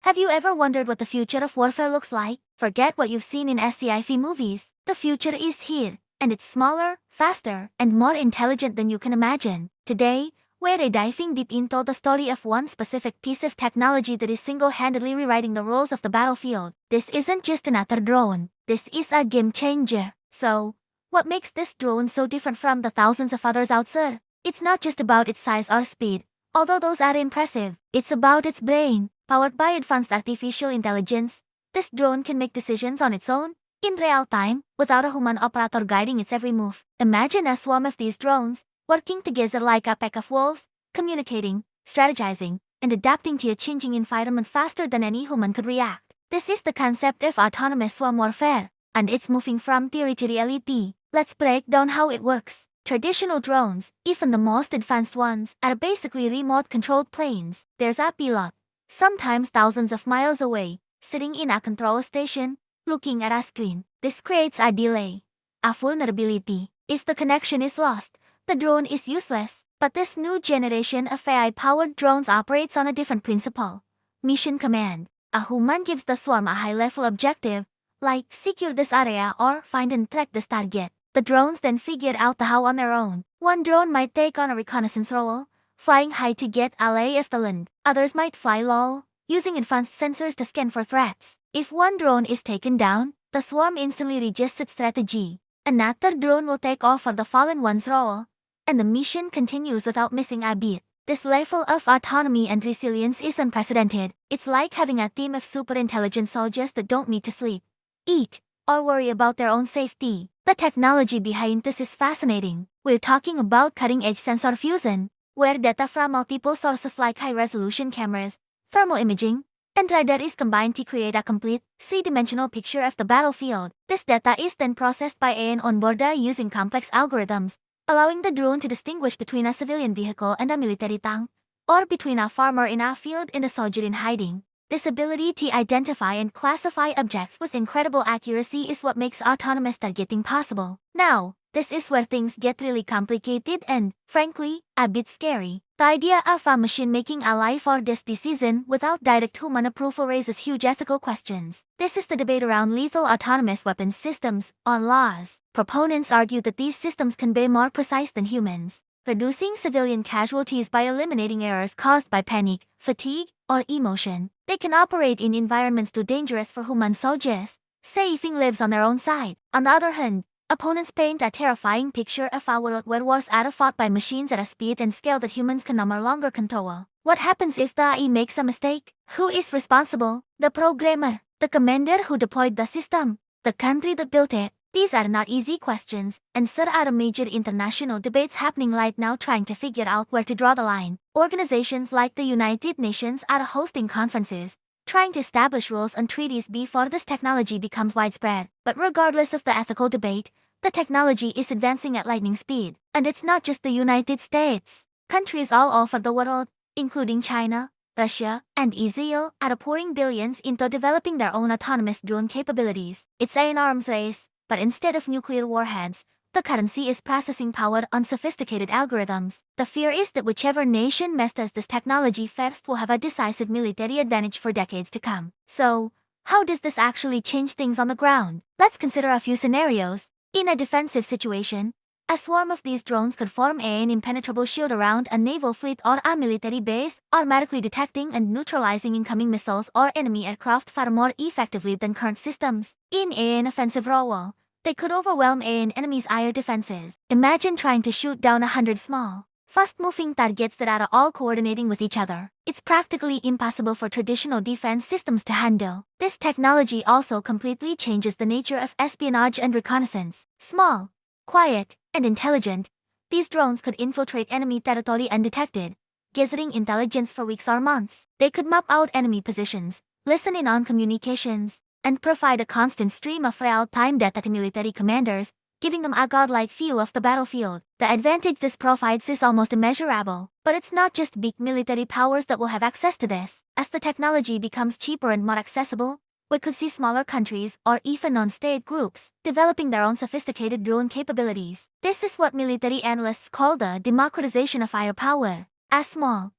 Have you ever wondered what the future of warfare looks like? Forget what you've seen in sci-fi movies. The future is here, and it's smaller, faster, and more intelligent than you can imagine. Today, we're diving deep into the story of one specific piece of technology that is single-handedly rewriting the rules of the battlefield. This isn't just another drone. This is a game changer. So, what makes this drone so different from the thousands of others out there? It's not just about its size or speed, although those are impressive. It's about its brain. Powered by advanced artificial intelligence, this drone can make decisions on its own, in real time, without a human operator guiding its every move. Imagine a swarm of these drones, working together like a pack of wolves, communicating, strategizing, and adapting to a changing environment faster than any human could react. This is the concept of autonomous swarm warfare, and it's moving from theory to reality. Let's break down how it works. Traditional drones, even the most advanced ones, are basically remote-controlled planes. There's a pilot, sometimes thousands of miles away, sitting in a control station, looking at a screen. This creates a delay, a vulnerability. If the connection is lost, the drone is useless. But this new generation of AI-powered drones operates on a different principle. Mission command. A human gives the swarm a high-level objective, like secure this area or find and track this target. The drones then figure out the how on their own. One drone might take on a reconnaissance role, flying high to get a lay of the land. Others might fly low, using advanced sensors to scan for threats. If one drone is taken down, the swarm instantly readjusts its strategy. Another drone will take over the fallen one's role, and the mission continues without missing a beat. This level of autonomy and resilience is unprecedented. It's like having a team of super intelligent soldiers that don't need to sleep, eat, or worry about their own safety. The technology behind this is fascinating. We're talking about cutting-edge sensor fusion, where data from multiple sources like high-resolution cameras, thermal imaging, and radar is combined to create a complete, three-dimensional picture of the battlefield. This data is then processed by AI on board using complex algorithms, allowing the drone to distinguish between a civilian vehicle and a military tank, or between a farmer in a field and a soldier in hiding. This ability to identify and classify objects with incredible accuracy is what makes autonomous targeting possible. Now, this is where things get really complicated and, frankly, a bit scary. The idea of a machine making a life or death decision without direct human approval raises huge ethical questions. This is the debate around lethal autonomous weapons systems, or laws. Proponents argue that these systems can be more precise than humans, reducing civilian casualties by eliminating errors caused by panic, fatigue, or emotion. They can operate in environments too dangerous for human soldiers, saving lives on their own side. On the other hand, opponents paint a terrifying picture of a world where wars are fought by machines at a speed and scale that humans can no longer control. What happens if the AI makes a mistake? Who is responsible? The programmer, the commander who deployed the system, the country that built it? These are not easy questions, and there are major international debates happening right now trying to figure out where to draw the line. Organizations like the United Nations are hosting conferences, trying to establish rules and treaties before this technology becomes widespread. But regardless of the ethical debate, the technology is advancing at lightning speed. And it's not just the United States. Countries all over the world, including China, Russia, and Israel, are pouring billions into developing their own autonomous drone capabilities. It's an arms race, but instead of nuclear warheads, the currency is processing power on sophisticated algorithms. The fear is that whichever nation masters this technology first will have a decisive military advantage for decades to come. So, how does this actually change things on the ground? Let's consider a few scenarios. In a defensive situation, a swarm of these drones could form an impenetrable shield around a naval fleet or a military base, automatically detecting and neutralizing incoming missiles or enemy aircraft far more effectively than current systems. In an offensive role, they could overwhelm an enemy's air defenses. Imagine trying to shoot down 100 small, fast-moving targets that are all coordinating with each other. It's practically impossible for traditional defense systems to handle. This technology also completely changes the nature of espionage and reconnaissance. Small, quiet, and intelligent, these drones could infiltrate enemy territory undetected, gathering intelligence for weeks or months. They could map out enemy positions, listen in on communications, and provide a constant stream of real-time data to military commanders, giving them a godlike view of the battlefield. The advantage this provides is almost immeasurable. But it's not just big military powers that will have access to this. As the technology becomes cheaper and more accessible, we could see smaller countries, or even non-state groups, developing their own sophisticated drone capabilities. This is what military analysts call the democratization of firepower. A small,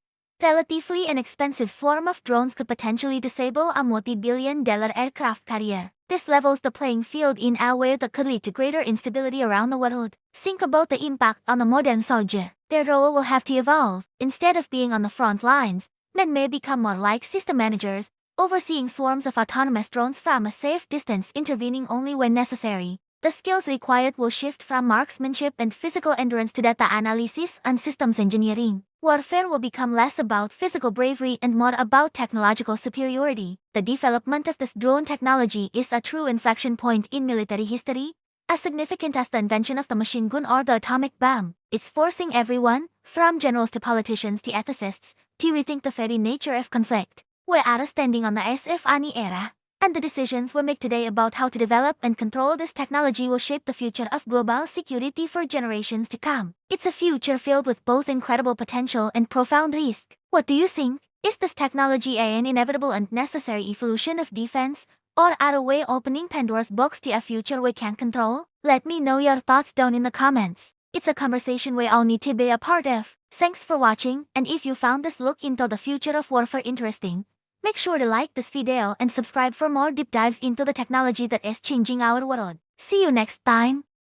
Relatively inexpensive swarm of drones could potentially disable a multi-billion-dollar aircraft carrier. This levels the playing field in a way that could lead to greater instability around the world. Think about the impact on the modern soldier. Their role will have to evolve. Instead of being on the front lines, men may become more like system managers, overseeing swarms of autonomous drones from a safe distance, intervening only when necessary. The skills required will shift from marksmanship and physical endurance to data analysis and systems engineering. Warfare will become less about physical bravery and more about technological superiority. The development of this drone technology is a true inflection point in military history, as significant as the invention of the machine gun or the atomic bomb. It's forcing everyone, from generals to politicians to ethicists, to rethink the very nature of conflict. We're at a standing on the SF-ANI era, and the decisions we make today about how to develop and control this technology will shape the future of global security for generations to come. It's a future filled with both incredible potential and profound risk. What do you think? Is this technology an inevitable and necessary evolution of defense, or are we opening Pandora's box to a future we can't control? Let me know your thoughts down in the comments. It's a conversation we all need to be a part of. Thanks for watching, and if you found this look into the future of warfare interesting, make sure to like this video and subscribe for more deep dives into the technology that is changing our world. See you next time.